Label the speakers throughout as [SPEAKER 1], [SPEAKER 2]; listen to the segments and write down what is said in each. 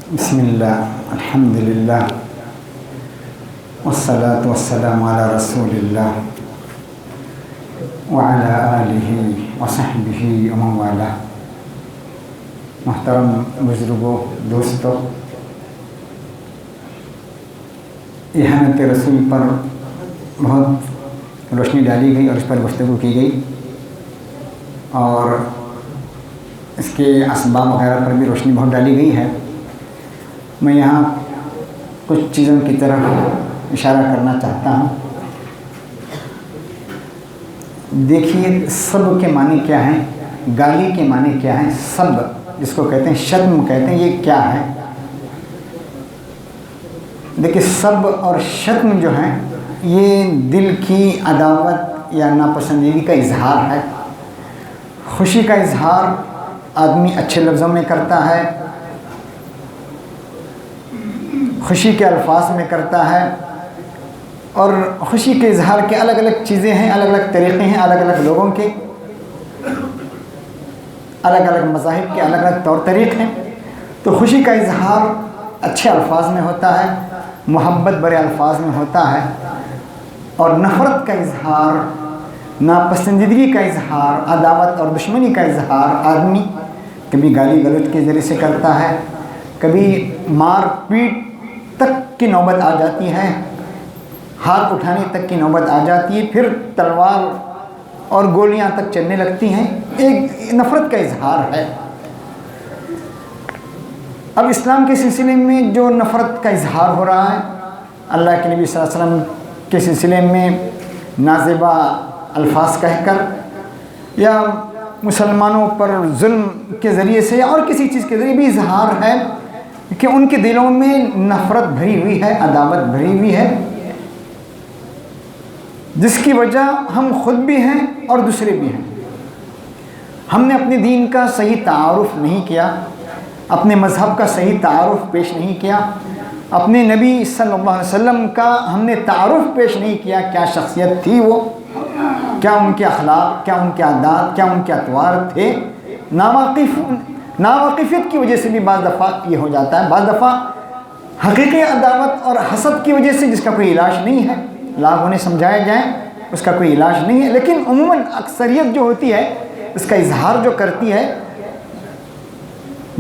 [SPEAKER 1] بسم اللہ الحمدللہ والصلاة والسلام علی رسول اللہ وعلی آلہ وصحبہ ومن والہ۔ محترم بزرگوں، دوستوں، احانت رسول پر بہت روشنی ڈالی گئی اور اس پر گفتگو کی گئی، اور اس کے اسباب وغیرہ پر بھی روشنی بہت ڈالی گئی ہے۔ میں یہاں کچھ چیزوں کی طرف اشارہ کرنا چاہتا ہوں۔ دیکھیے، سب کے معنی کیا ہیں، گالی کے معنی کیا ہیں، سب جس کو کہتے ہیں، شتم کہتے ہیں، یہ کیا ہے؟ دیکھیے، سب اور شتم جو ہیں یہ دل کی عداوت یا ناپسندیدگی کا اظہار ہے۔ خوشی کا اظہار آدمی اچھے لفظوں میں کرتا ہے، خوشی کے الفاظ میں کرتا ہے، اور خوشی کے اظہار کے الگ الگ چیزیں ہیں، الگ الگ طریقے ہیں، الگ الگ لوگوں کے، الگ الگ مذاہب کے الگ الگ طور طریق ہیں۔ تو خوشی کا اظہار اچھے الفاظ میں ہوتا ہے، محبت برے الفاظ میں ہوتا ہے، اور نفرت کا اظہار، ناپسندیدگی کا اظہار، عداوت اور دشمنی کا اظہار آدمی کبھی گالی گلوچ کے ذریعے سے کرتا ہے، کبھی مار پیٹ تک کی نوبت آ جاتی ہے، ہاتھ اٹھانے تک کی نوبت آ جاتی ہے، پھر تلوار اور گولیاں تک چلنے لگتی ہیں۔ ایک نفرت کا اظہار ہے۔ اب اسلام کے سلسلے میں جو نفرت کا اظہار ہو رہا ہے، اللہ کے نبی صلی اللہ علیہ وسلم کے سلسلے میں نازیبا الفاظ کہہ کر، یا مسلمانوں پر ظلم کے ذریعے سے، یا اور کسی چیز کے ذریعے بھی اظہار ہے کہ ان کے دلوں میں نفرت بھری ہوئی ہے، عداوت بھری ہوئی ہے، جس کی وجہ ہم خود بھی ہیں اور دوسرے بھی ہیں۔ ہم نے اپنے دین کا صحیح تعارف نہیں کیا، اپنے مذہب کا صحیح تعارف پیش نہیں کیا، اپنے نبی صلی اللہ علیہ وسلم کا ہم نے تعارف پیش نہیں کیا، کیا شخصیت تھی وہ، کیا ان کے اخلاق، کیا ان کے عادات، کیا ان کے اطوار تھے۔ ناواقفیت کی وجہ سے بھی بعض دفعہ یہ ہو جاتا ہے، بعض دفعہ حقیقی عداوت اور حسد کی وجہ سے، جس کا کوئی علاج نہیں ہے، لاکھ انہیں سمجھائے جائیں، اس کا کوئی علاج نہیں ہے، لیکن عموماً اکثریت جو ہوتی ہے اس کا اظہار جو کرتی ہے،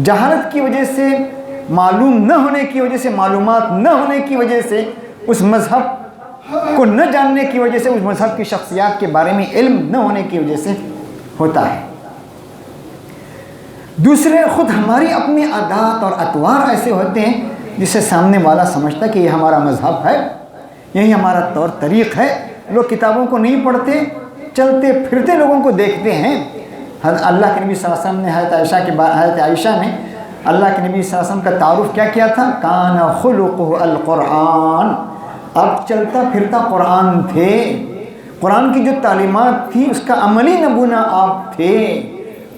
[SPEAKER 1] جہالت کی وجہ سے، معلوم نہ ہونے کی وجہ سے، معلومات نہ ہونے کی وجہ سے، اس مذہب کو نہ جاننے کی وجہ سے، اس مذہب کی شخصیات کے بارے میں علم نہ ہونے کی وجہ سے ہوتا ہے۔ دوسرے، خود ہماری اپنی عادات اور اطوار ایسے ہوتے ہیں جسے سامنے والا سمجھتا ہے کہ یہ ہمارا مذہب ہے، یہی ہمارا طور طریق ہے۔ لوگ کتابوں کو نہیں پڑھتے، چلتے پھرتے لوگوں کو دیکھتے ہیں۔ اللہ کے نبی صلی اللہ علیہ وسلم نے حضرت عائشہ نے اللہ کے نبی صلی اللہ علیہ وسلم کا تعارف کیا کیا تھا؟ کان خلقہ القرآن، اب چلتا پھرتا قرآن تھے، قرآن کی جو تعلیمات تھی اس کا عملی نمونہ آپ تھے،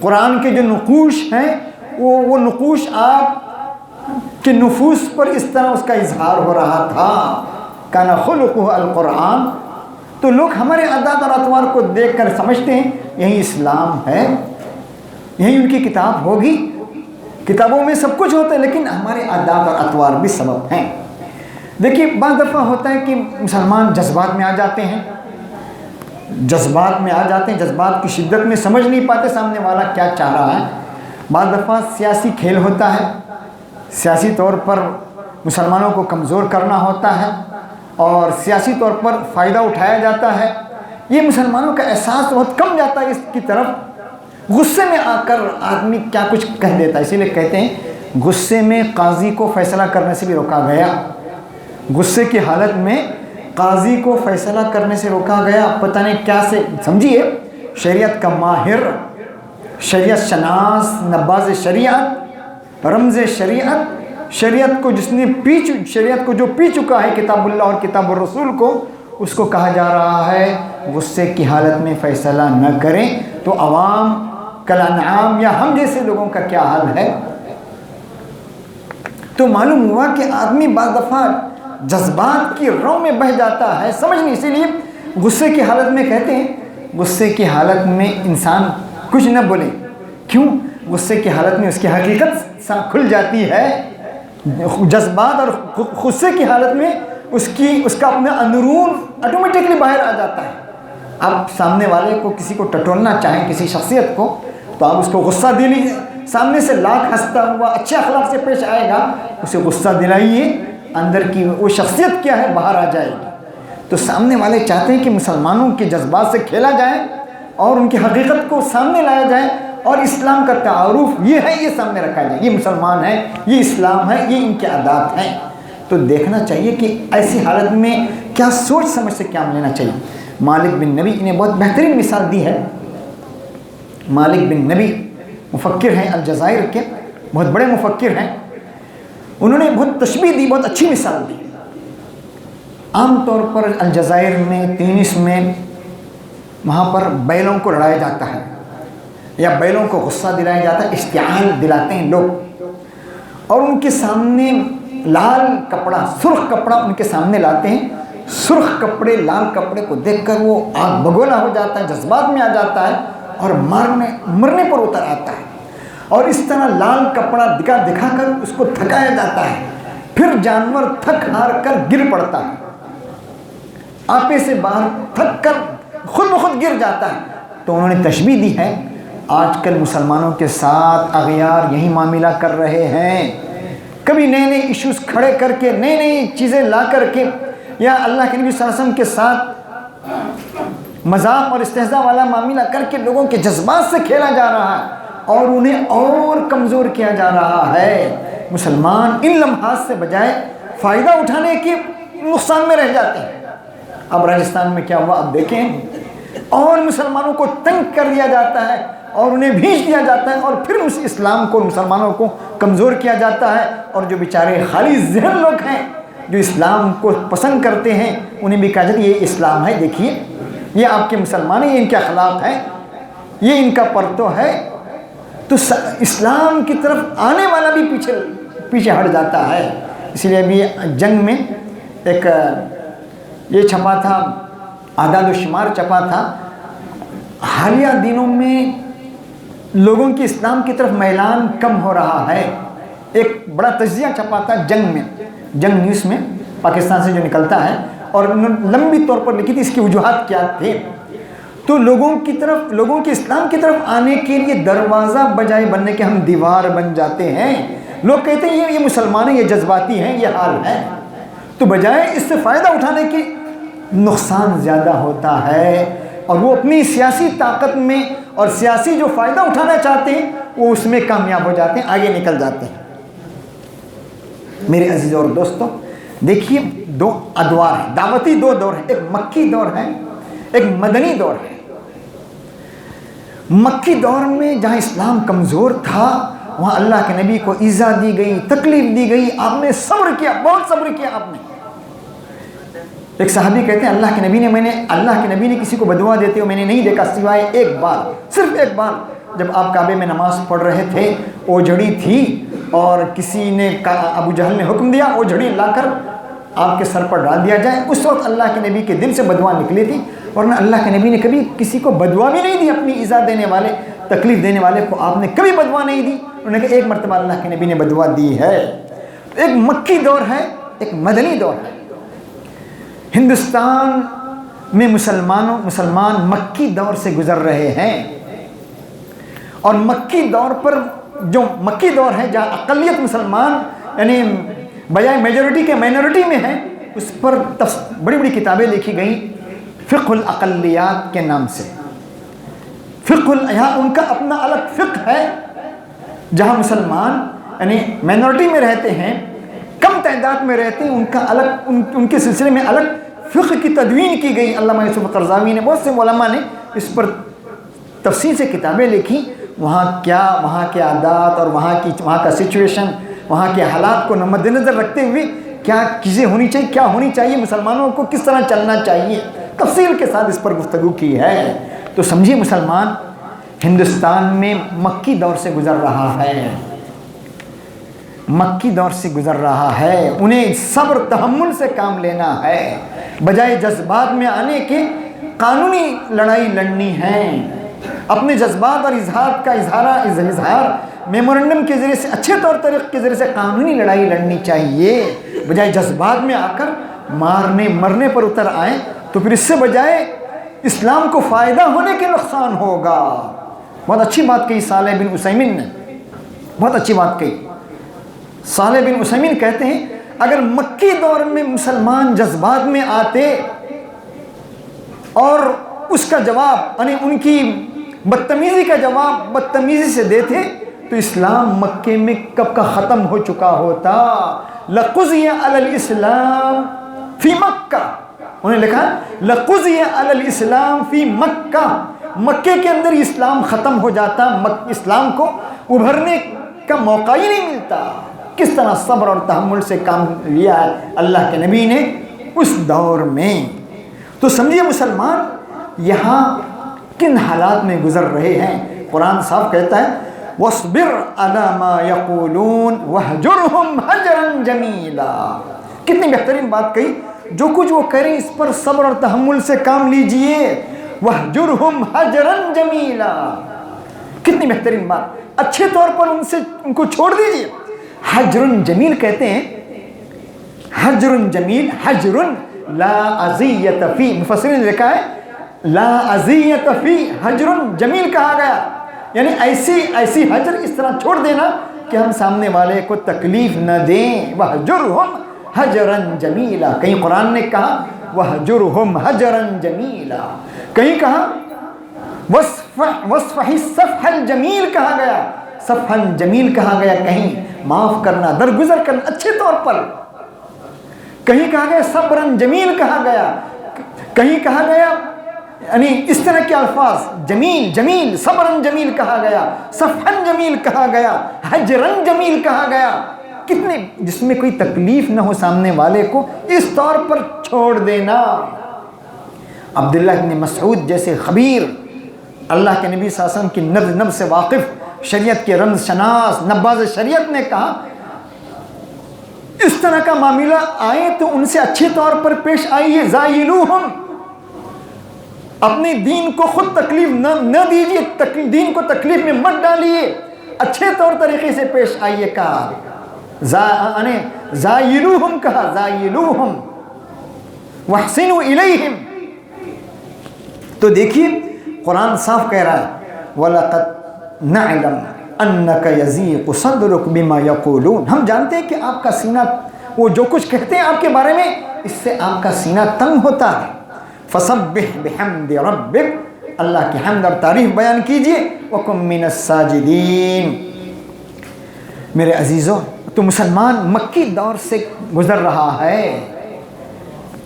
[SPEAKER 1] قرآن کے جو نقوش ہیں وہ نقوش آپ کے نفوس پر اس طرح اس کا اظہار ہو رہا تھا۔ کان خلقہ القرآن۔ تو لوگ ہمارے عادات اور اطوار کو دیکھ کر سمجھتے ہیں یہی اسلام ہے، یہی ان کی کتاب ہوگی۔ کتابوں میں سب کچھ ہوتا ہے، لیکن ہمارے عادات اور اطوار بھی سبب ہیں۔ دیکھیے، بعض دفعہ ہوتا ہے کہ مسلمان جذبات میں آ جاتے ہیں، جذبات کی شدت میں سمجھ نہیں پاتے سامنے والا کیا چاہ رہا ہے۔ بعض دفعہ سیاسی کھیل ہوتا ہے، سیاسی طور پر مسلمانوں کو کمزور کرنا ہوتا ہے، اور سیاسی طور پر فائدہ اٹھایا جاتا ہے۔ یہ مسلمانوں کا احساس بہت کم جاتا ہے اس کی طرف، غصے میں آ کر آدمی کیا کچھ کہہ دیتا ہے۔ اسی لیے کہتے ہیں غصے میں قاضی کو فیصلہ کرنے سے بھی روکا گیا، غصے کی حالت میں قاضی کو فیصلہ کرنے سے روکا گیا۔ پتہ نہیں کیا سے، سمجھیے، شریعت کا ماہر، شریعت شناس، نباز شریعت، رمز شریعت، شریعت کو جو پی چکا ہے کتاب اللہ اور کتاب الرسول کو، اس کو کہا جا رہا ہے غصے کی حالت میں فیصلہ نہ کریں۔ تو عوام کالانعام یا ہم جیسے لوگوں کا کیا حال ہے؟ تو معلوم ہوا کہ آدمی بعض دفعہ جذبات کی رو میں بہہ جاتا ہے، سمجھ نہیں۔ اسی لیے غصے کی حالت میں کہتے ہیں، غصے کی حالت میں انسان کچھ نہ بولے۔ کیوں؟ غصے کی حالت میں اس کی حقیقت کھل جاتی ہے، جذبات اور غصے کی حالت میں اس کا اپنا اندرون آٹومیٹکلی باہر آ جاتا ہے. آپ سامنے والے کو کسی کو ٹٹولنا چاہیں کسی شخصیت کو تو آپ اس کو غصہ دے لیجیے. سامنے سے لاکھ ہنستا ہوا اچھے اخلاق سے پیش آئے گا, اسے غصہ دلائیے, اندر کی وہ شخصیت کیا ہے باہر آ جائے گی. تو سامنے والے چاہتے ہیں کہ مسلمانوں کے جذبات سے کھیلا جائے اور ان کی حقیقت کو سامنے لایا جائے, اور اسلام کا تعارف یہ ہے, یہ سامنے رکھا جائے, یہ مسلمان ہے, یہ اسلام ہے, یہ ان کے عادات ہیں. تو دیکھنا چاہیے کہ ایسی حالت میں کیا سوچ سمجھ سے کام لینا چاہیے. مالک بن نبی نے بہت بہترین مثال دی ہے. مالک بن نبی مفکر ہیں الجزائر کے, بہت بڑے مفکر ہیں. انہوں نے بہت تشبیہ دی, بہت اچھی مثال دی. عام طور پر الجزائر میں تونس میں وہاں پر بیلوں کو لڑایا جاتا ہے یا بیلوں کو غصہ دلایا جاتا ہے, اشتعال دلاتے ہیں لوگ, اور ان کے سامنے لال کپڑا, سرخ کپڑا ان کے سامنے لاتے ہیں. سرخ کپڑے, لال کپڑے کو دیکھ کر وہ آگ بگولا ہو جاتا ہے, جذبات میں آ جاتا ہے اور مرنے پر اتر آتا ہے. اور اس طرح لال کپڑا دکھا کر اس کو تھکایا جاتا ہے. پھر جانور تھک ہار کر گر پڑتا ہے, آپے سے باہر تھک کر خود بخود گر جاتا ہے. تو انہوں نے تشبیہ دی ہے, آج کل مسلمانوں کے ساتھ اغیار یہی معاملہ کر رہے ہیں. کبھی نئے نئے ایشوز کھڑے کر کے, نئی نئی چیزیں لا کر کے, یا اللہ کے نبی صلی اللہ علیہ وسلم کے ساتھ مذاق اور استہزاء والا معاملہ کر کے لوگوں کے جذبات سے کھیلا جا رہا ہے اور انہیں اور کمزور کیا جا رہا ہے. مسلمان ان لمحات سے بجائے فائدہ اٹھانے کے نقصان میں رہ جاتے ہیں. اب راجستھان میں کیا ہوا اب دیکھیں, اور مسلمانوں کو تنگ کر دیا جاتا ہے اور انہیں بھیج دیا جاتا ہے, اور پھر اس اسلام کو, مسلمانوں کو کمزور کیا جاتا ہے. اور جو بیچارے خالی ذہن لوگ ہیں جو اسلام کو پسند کرتے ہیں, انہیں بھی کہا جاتا ہے یہ اسلام ہے, دیکھیے یہ آپ کے مسلمان ہیں, یہ ان کے اخلاق ہیں, یہ ان کا پرتو ہے. تو اسلام کی طرف آنے والا بھی پیچھے ہٹ جاتا ہے. اس لیے ابھی جنگ میں ایک یہ چھپا تھا, اعداد و شمار چھپا تھا, حالیہ دنوں میں لوگوں کی اسلام کی طرف میلان کم ہو رہا ہے. ایک بڑا تجزیہ چھپا تھا جنگ میں, جنگ نیوز میں پاکستان سے جو نکلتا ہے, اور انہوں نے لمبی طور پر لکھی تھی اس کی وجوہات کیا تھے. تو لوگوں کے اسلام کی طرف آنے کے لیے دروازہ بجائے بننے کے ہم دیوار بن جاتے ہیں. لوگ کہتے ہیں یہ مسلمان ہیں, یہ جذباتی ہیں, یہ حال ہے. تو بجائے اس سے فائدہ اٹھانے کی نقصان زیادہ ہوتا ہے, اور وہ اپنی سیاسی طاقت میں اور سیاسی جو فائدہ اٹھانا چاہتے ہیں وہ اس میں کامیاب ہو جاتے ہیں, آگے نکل جاتے ہیں. میرے عزیز اور دوستو, دیکھیے دو ادوار ہیں, دعوتی دو دور ہیں, ایک مکی دور ہے, ایک مدنی دور ہے. مکی دور میں جہاں اسلام کمزور تھا وہاں اللہ کے نبی کو ایذا دی گئی, تکلیف دی گئی, آپ نے صبر کیا, بہت صبر کیا آپ نے. ایک صحابی کہتے ہیں اللہ کے نبی نے کسی کو بدعا دیتے ہو میں نے نہیں دیکھا سوائے ایک بار, صرف ایک بار, جب آپ کعبے میں نماز پڑھ رہے تھے, اوجھڑی تھی اور کسی نے ابو جہل نے حکم دیا اوجھڑی لا کر آپ کے سر پر ڈال دیا جائے. اس وقت اللہ کے نبی کے دل سے بدعا نکلی تھی, ورنہ اللہ کے نبی نے کبھی کسی کو بدعا بھی نہیں دی. اپنی ایذا دینے والے, تکلیف دینے والے کو آپ نے کبھی بدعا نہیں دی. انہوں نے کہا ایک مرتبہ اللہ کے نبی نے بدعا دی ہے. ایک مکی دور ہے, ایک مدنی دور ہے. ہندوستان میں مسلمان مکی دور سے گزر رہے ہیں, اور مکی دور پر جو مکی دور ہے جہاں اقلیت مسلمان یعنی بجائے میجورٹی کے مائنورٹی میں ہیں, اس پر بڑی بڑی کتابیں لکھی گئیں فقہ الاقلیات کے نام سے. یہاں ان کا اپنا الگ فقہ ہے, جہاں مسلمان یعنی مائنورٹی میں رہتے ہیں, کم تعداد میں رہتے ہیں, ان کا الگ ان کے سلسلے میں الگ فقہ کی تدوین کی گئی. علامہ یوسف قرضاوی نے, بہت سے علماء نے اس پر تفصیل سے کتابیں لکھی. وہاں کے عادات اور وہاں کا سچویشن, وہاں کے حالات کو مد نظر رکھتے ہوئے کیا چیزیں ہونی چاہیے, کیا ہونی چاہیے, مسلمانوں کو کس طرح چلنا چاہیے, تفصیل کے ساتھ اس پر گفتگو کی ہے. تو سمجھیے مسلمان ہندوستان میں مکی دور سے گزر رہا ہے, مکی دور سے گزر رہا ہے. انہیں صبر تحمل سے کام لینا ہے, بجائے جذبات میں آنے کے قانونی لڑائی لڑنی ہے. اپنے جذبات اور اظہار میمورنڈم کے ذریعے سے اچھے طور طریقے کے ذریعے سے قانونی لڑائی لڑنی چاہیے، بجائے جذبات میں آ کر مرنے پر اتر آئیں، تو پھر اس سے بجائے اسلام کو فائدہ ہونے کے نقصان ہوگا۔ بہت اچھی بات کہی صالح بن عثیمین نے، بہت اچھی بات کہی۔ صالح بن عثیمین کہتے ہیں اگر مکی دور میں مسلمان جذبات میں آتے اور اس کا جواب یعنی ان کی بدتمیزی کا جواب بدتمیزی سے دیتے تو اسلام مکے میں کب کا ختم ہو چکا ہوتا۔ لَقُضِيَ عَلَى الْإِسْلَامِ فِي مَکَّہ، انہوں نے لکھا لَقُضِيَ عَلَى الْإِسْلَامِ فِي مَکَّہ، مکے کے اندر اسلام ختم ہو جاتا، اسلام کو ابھرنے کا موقع ہی نہیں ملتا۔ کس طرح صبر اور تحمل سے کام لیا ہے اللہ کے نبی نے اس دور میں۔ تو سمجھیے مسلمان یہاں کن حالات میں گزر رہے ہیں۔ قرآن صاحب کہتا ہے وَاصْبِرْ عَلَى مَا يَقُولُونَ وَاهْجُرْهُمْ هَجْرًا جَمِيلًا۔ کتنی بہترین بات کہی، جو کچھ وہ کریں اس پر صبر اور تحمل سے کام لیجئے، وَاهْجُرْهُمْ هَجْرًا جَمِيلًا، کتنی بہترین بات، اچھے طور پر ان کو چھوڑ دیجئے۔ حجر جمیل کہتے ہیں، حجر جمیل، حجر لا اذیت فی، مفسرین نے لکھا ہے لا اذیت فی، حجر جمیل کہا گیا، یعنی ایسی حجر اس طرح چھوڑ دینا کہ ہم سامنے والے کو تکلیف نہ دیں۔ وَحْجُرْهُمْ حَجْرًا جَمِيلًا، کہیں قرآن نے کہا وَحْجُرْهُمْ حَجْرًا جَمِيلًا، کہیں کہا وَاصْفَحِ الصَّفْحَ الْجَمِيلَ کہا گیا، صفحا جمیل کہا گیا، کہیں معاف کرنا، درگزر کرنا اچھے طور پر، کہیں کہا گیا صبرا جمیل کہا گیا، کہیں کہا گیا یعنی اس طرح کے الفاظ، جمیل صبرا جمیل کہا گیا، صفحا جمیل کہا گیا، حجرا جمیل کہا گیا، کتنے جس میں کوئی تکلیف نہ ہو سامنے والے کو، اس طور پر چھوڑ دینا۔ عبداللہ بن مسعود جیسے خبیر، اللہ کے نبی صلی اللہ علیہ وسلم کی نبض نبض سے واقف، شریعت کے رمز شناس، نباز شریعت نے کہا اس طرح کا معاملہ آئے تو ان سے اچھے طور پر پیش آئیے، زائلوہم، اپنے دین کو خود تکلیف نہ دیجیے، دین کو تکلیف میں مت ڈالیے، اچھے طور طریقے سے پیش آئیے، کہا زائلوہم، کہا زائلوہم واحسنوا الیہم۔ تو دیکھیے قرآن صاف کہہ رہا ہے وَلَقَدْ نَعْلَمْ أَنَّكَ يَزِيقُ صَدْرُكَ بِمَا يَقُولُونَ، ہم جانتے ہیں کہ آپ کا سینہ، وہ جو کچھ کہتے ہیں آپ کے بارے میں، اس سے آپ کا سینہ تنگ ہوتا ہے۔ فَسَبِّحْ بِحَمْدِ رَبِّكَ، اللہ کی حمد اور تعریف بیان کیجئے، وَكُن مِّنَ السَّاجِدِينَ۔ میرے عزیزو، تو مسلمان مکی دور سے گزر رہا ہے،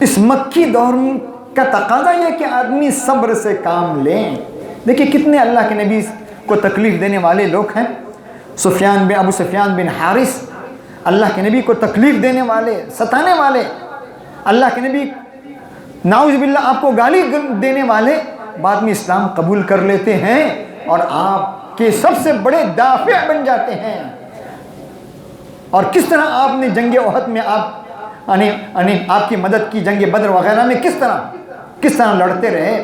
[SPEAKER 1] اس مکی دور کا تقاضا یہ کہ آدمی صبر سے کام لیں۔ دیکھیں کتنے اللہ کے نبی کو تکلیف دینے والے لوگ ہیں، ابو سفیان بن حارث، اللہ کے نبی کو تکلیف دینے والے، ستانے والے، اللہ کے نبی نعوذ باللہ آپ کو گالی دینے والے، بعد میں اسلام قبول کر لیتے ہیں اور آپ کے سب سے بڑے دافع بن جاتے ہیں۔ اور کس طرح آپ نے جنگ احد میں آپ کی مدد کی، جنگ بدر وغیرہ میں کس طرح لڑتے رہے،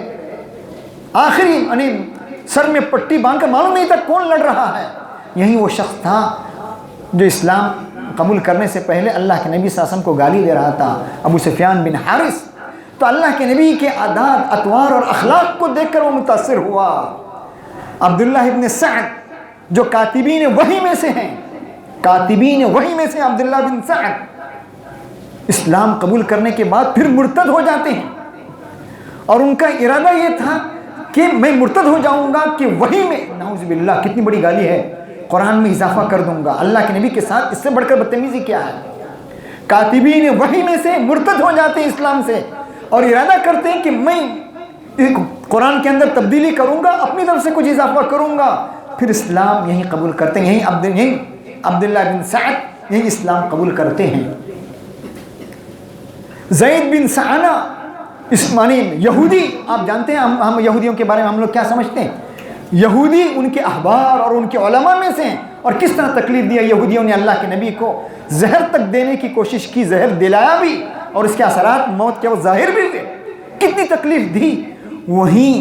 [SPEAKER 1] آخری سر میں پٹی باندھ کر معلوم نہیں تھا کون لڑ رہا ہے، یہی وہ شخص تھا جو اسلام قبول کرنے سے پہلے اللہ کے نبی صلی اللہ علیہ وسلم کو گالی دے رہا تھا، ابو سفیان بن حارث۔ تو اللہ کے نبی کے عادات، اطوار اور اخلاق کو دیکھ کر وہ متاثر ہوا۔ عبداللہ ابن سعد جو کاتبین وحی میں سے ہیں، کاتبین وحی میں سے عبداللہ بن سعد، اسلام قبول کرنے کے بعد پھر مرتد ہو جاتے ہیں، اور ان کا ارادہ یہ تھا کہ میں مرتد ہو جاؤں گا کہ وحی میں، نعوذ باللہ کتنی بڑی گالی ہے، قرآن میں اضافہ کر دوں گا۔ اللہ کے نبی کے ساتھ اس سے بڑھ کر بدتمیزی کیا ہے؟ کاتبین وحی میں سے مرتد ہو جاتے ہیں اسلام سے، اور ارادہ کرتے ہیں کہ میں قرآن کے اندر تبدیلی کروں گا، اپنی طرف سے کچھ اضافہ کروں گا، پھر اسلام یہی قبول کرتے ہیں، یہی عبداللہ بن سعد یہی اسلام قبول کرتے ہیں۔ زید بن سعنہ یہودی، آپ جانتے ہیں ہم یہودیوں کے بارے میں ہم لوگ کیا سمجھتے ہیں، یہودی ان کے احبار اور ان کے علماء میں سے ہیں، اور کس طرح تکلیف دیا یہودیوں نے اللہ کے نبی کو، زہر تک دینے کی کوشش کی، زہر دلایا بھی، اور اس کے اثرات موت کے وہ ظاہر بھی ہوئے، کتنی تکلیف دی۔ وہیں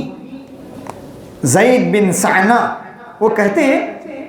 [SPEAKER 1] زید بن سعنہ وہ کہتے ہیں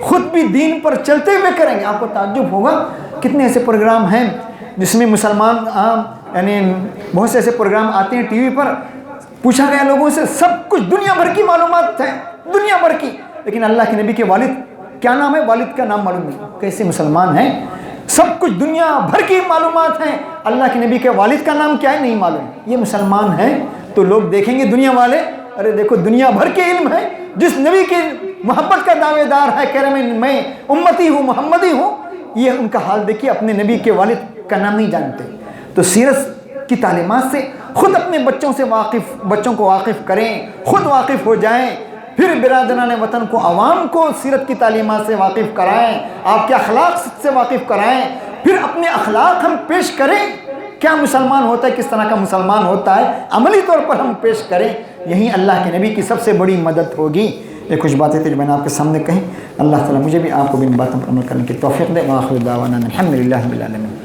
[SPEAKER 1] خود بھی دین پر چلتے ہوئے کریں گے. آپ کو تعجب ہوگا کتنے ایسے پروگرام ہیں جس میں مسلمان یعنی بہت سے ایسے پروگرام آتے ہیں ٹی وی پر, پوچھا گیا لوگوں سے سب کچھ دنیا بھر کی معلومات ہیں, دنیا بھر کی, لیکن اللہ کے نبی کے والد کیا نام ہے, والد کا نام معلوم نہیں. کیسے مسلمان ہیں, سب کچھ دنیا بھر کی معلومات ہیں, اللہ کے نبی کے والد کا نام کیا ہے نہیں معلوم. یہ مسلمان ہیں تو لوگ دیکھیں گے دنیا والے, ارے دیکھو دنیا بھر کے علم ہے, جس نبی کی محبت کا دعوے دار ہے, کہہ رہے میں امتی ہوں, محمدی ہوں, یہ ان کا حال دیکھیے, اپنے نبی کے والد کا نام نہیں جانتے. تو سیرت کی تعلیمات سے خود اپنے بچوں کو واقف کریں, خود واقف ہو جائیں, پھر برادران وطن کو, عوام کو سیرت کی تعلیمات سے واقف کرائیں, آپ کے اخلاق سے واقف کرائیں, پھر اپنے اخلاق ہم پیش کریں, کیا مسلمان ہوتا ہے, کس طرح کا مسلمان ہوتا ہے, عملی طور پر ہم پیش کریں. یہی اللہ کے نبی کی سب سے بڑی مدد ہوگی. یہ کچھ باتیں تھیں جو میں نے آپ کے سامنے کہیں. اللہ تعالیٰ مجھے بھی آپ کو بھی ان باتوں پر عمل کرنے کی توفیق دے. وآخر دعوانا الحمد للہ رب العالمین.